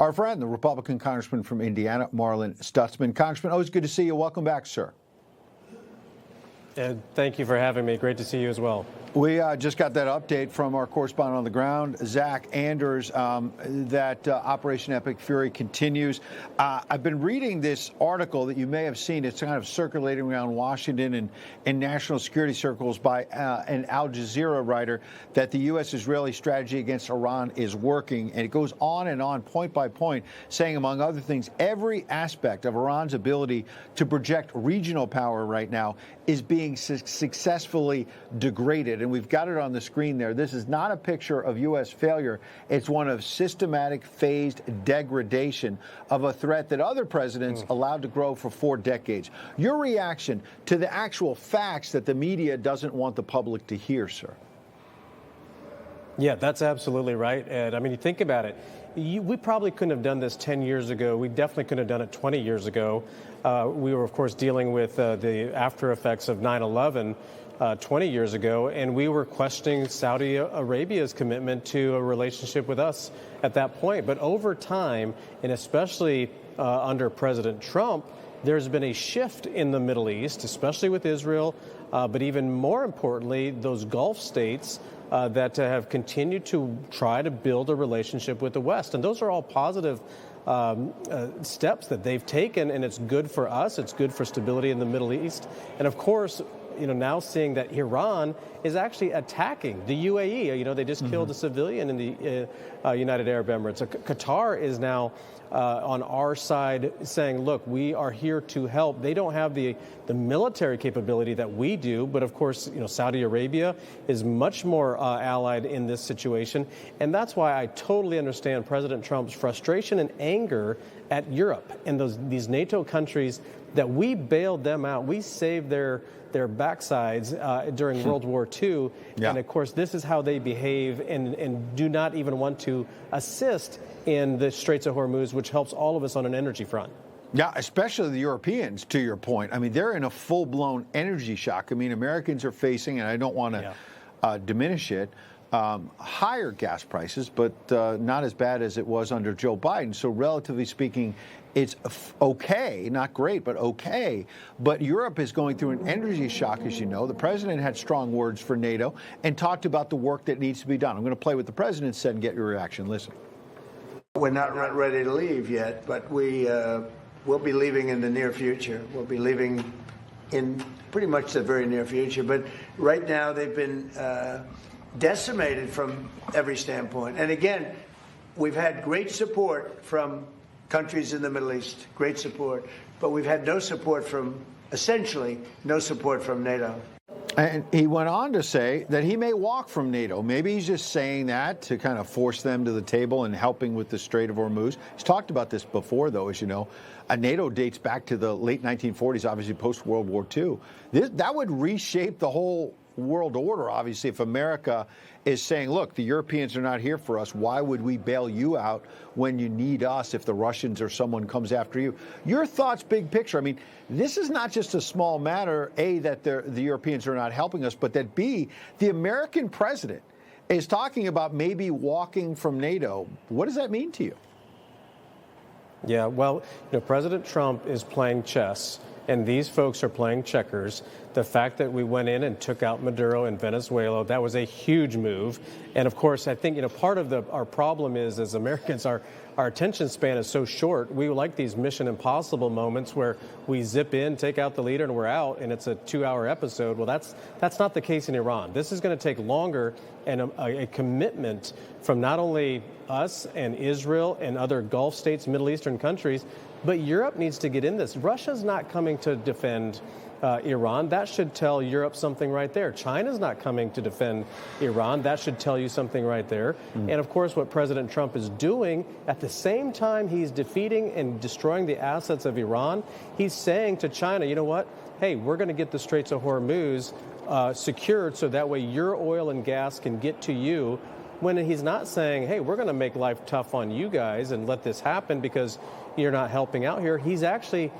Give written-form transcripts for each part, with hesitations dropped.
our friend, the Republican congressman from Indiana, Marlin Stutzman. Congressman, always good to see you. Welcome back, sir. And thank you for having me. Great to see you as well. We just got that update from our correspondent on the ground, Zach Anders, that Operation Epic Fury continues. I've been reading this article that you may have seen. It's kind of circulating around Washington and in national security circles by an Al Jazeera writer that the U.S.-Israeli strategy against Iran is working. And it goes on, point by point, saying, among other things, every aspect of Iran's ability to project regional power right now is being successfully degraded. And we've got it on the screen there. This is not a picture of U.S. failure. It's one of systematic, phased degradation of a threat that other presidents allowed to grow for 4 decades. Your reaction to the actual facts that the media doesn't want the public to hear, sir? Yeah, that's absolutely right, Ed. I mean, you think about it. We probably couldn't have done this 10 years ago. We definitely couldn't have done it 20 years ago. We were, of course, dealing with the after effects of 9/11 20 years ago, and we were questioning Saudi Arabia's commitment to a relationship with us at that point. But over time, and especially under President Trump, there's been a shift in the Middle East, especially with Israel, but even more importantly, those Gulf states that have continued to try to build a relationship with the West. And those are all positive steps that they've taken, and it's good for us. It's good for stability in the Middle East. And of course, now seeing that Iran is actually attacking the UAE. They just killed a civilian in the United Arab Emirates. Qatar is now on our side saying, look, we are here to help. They don't have the military capability that we do. But of course, Saudi Arabia is much more allied in this situation. And that's why I totally understand President Trump's frustration and anger at Europe and these NATO countries that we bailed them out. We saved their backsides during World War II. Yeah. And of course, this is how they behave and do not even want to assist in the Straits of Hormuz, which helps all of us on an energy front. Yeah, especially the Europeans, to your point. I mean, they're in a full-blown energy shock. I mean, Americans are facing, and I don't want to diminish it, higher gas prices, but not as bad as it was under Joe Biden. So relatively speaking, it's okay, not great, but okay. But Europe is going through an energy shock, as you know. The president had strong words for NATO and talked about the work that needs to be done. I'm going to play what the president said and get your reaction. Listen. We're not ready to leave yet, but we'll be leaving in the near future. We'll be leaving in pretty much the very near future. But right now they've been decimated from every standpoint. And again, we've had great support from countries in the Middle East, great support, but we've had no support from, essentially, no support from NATO. And he went on to say that he may walk from NATO. Maybe he's just saying that to kind of force them to the table and helping with the Strait of Hormuz. He's talked about this before, though, as you know. NATO dates back to the late 1940s, obviously post-World War II. That would reshape the whole world order, obviously, if America is saying, look, the Europeans are not here for us. Why would we bail you out when you need us if the Russians or someone comes after you? Your thoughts, big picture. I mean, this is not just a small matter, A, that the Europeans are not helping us, but that, B, the American president is talking about maybe walking from NATO. What does that mean to you? Yeah, well, President Trump is playing chess, and these folks are playing checkers. The fact that we went in and took out Maduro in Venezuela, that was a huge move. And of course, I think, part of our problem is, as Americans, our attention span is so short. We like these Mission Impossible moments where we zip in, take out the leader, and we're out, and it's a 2-hour episode. Well, that's not the case in Iran. This is going to take longer, and a commitment from not only us and Israel and other Gulf states, Middle Eastern countries, but Europe needs to get in this. Russia's not coming to defend Iran. That should tell Europe something right there. China's not coming to defend Iran. That should tell you something right there. And of course, what President Trump is doing, at the same time he's defeating and destroying the assets of Iran, he's saying to China, you know what? Hey, we're going to get the Straits of Hormuz secured so that way your oil and gas can get to you. When he's not saying, hey, we're going to make life tough on you guys and let this happen because you're not helping out here. He's actually,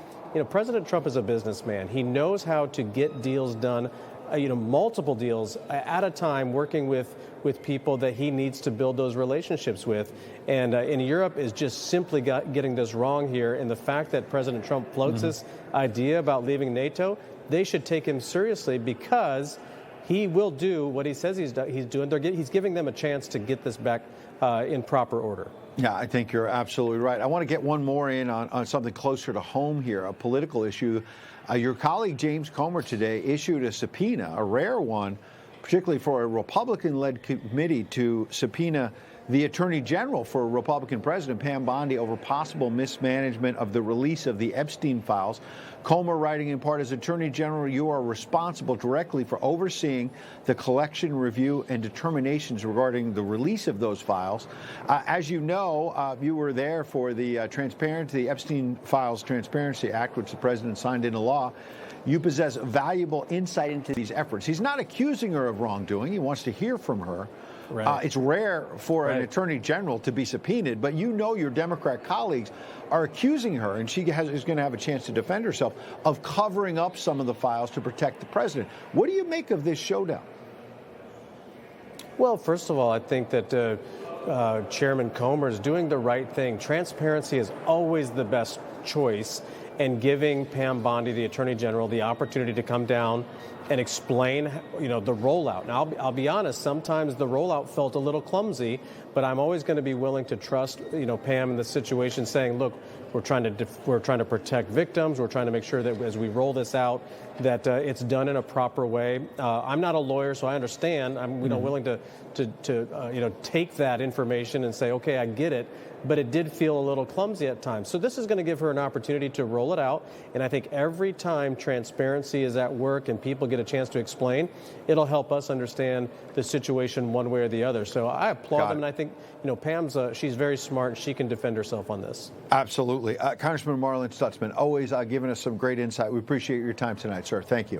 President Trump is a businessman. He knows how to get deals done multiple deals at a time, working with people that he needs to build those relationships with. And in Europe is just simply getting this wrong here. And the fact that President Trump floats this idea about leaving NATO, they should take him seriously, because he will do what he says he's doing. He's giving them a chance to get this back in proper order. Yeah, I think you're absolutely right. I want to get one more in on something closer to home here, a political issue. Your colleague James Comer today issued a subpoena, a rare one, particularly for a Republican-led committee to subpoena the Attorney General for Republican President Pam Bondi over possible mismanagement of the release of the Epstein files. Comer writing in part, as Attorney General, you are responsible directly for overseeing the collection, review, and determinations regarding the release of those files. As you know, you were there for the Epstein Files Transparency Act, which the president signed into law. You possess valuable insight into these efforts. He's not accusing her of wrongdoing. He wants to hear from her. Right. It's rare for an attorney general to be subpoenaed, but your Democrat colleagues are accusing her, and she is going to have a chance to defend herself, of covering up some of the files to protect the president. What do you make of this showdown? Well, first of all, I think that Chairman Comer is doing the right thing. Transparency is always the best choice, and giving Pam Bondi, the Attorney General, the opportunity to come down and explain, the rollout. Now, I'll be honest, sometimes the rollout felt a little clumsy, but I'm always going to be willing to trust, Pam in the situation, saying, look, we're trying to protect victims. We're trying to make sure that as we roll this out, that it's done in a proper way. I'm not a lawyer, so I understand. I'm willing to take that information and say, okay, I get it. But it did feel a little clumsy at times. So this is going to give her an opportunity to roll it out. And I think every time transparency is at work and people get a chance to explain, it'll help us understand the situation one way or the other. So I applaud them, and I think Pam's she's very smart, and she can defend herself on this. Absolutely. Congressman Marlin Stutzman, always giving us some great insight. We appreciate your time tonight, sir. Thank you.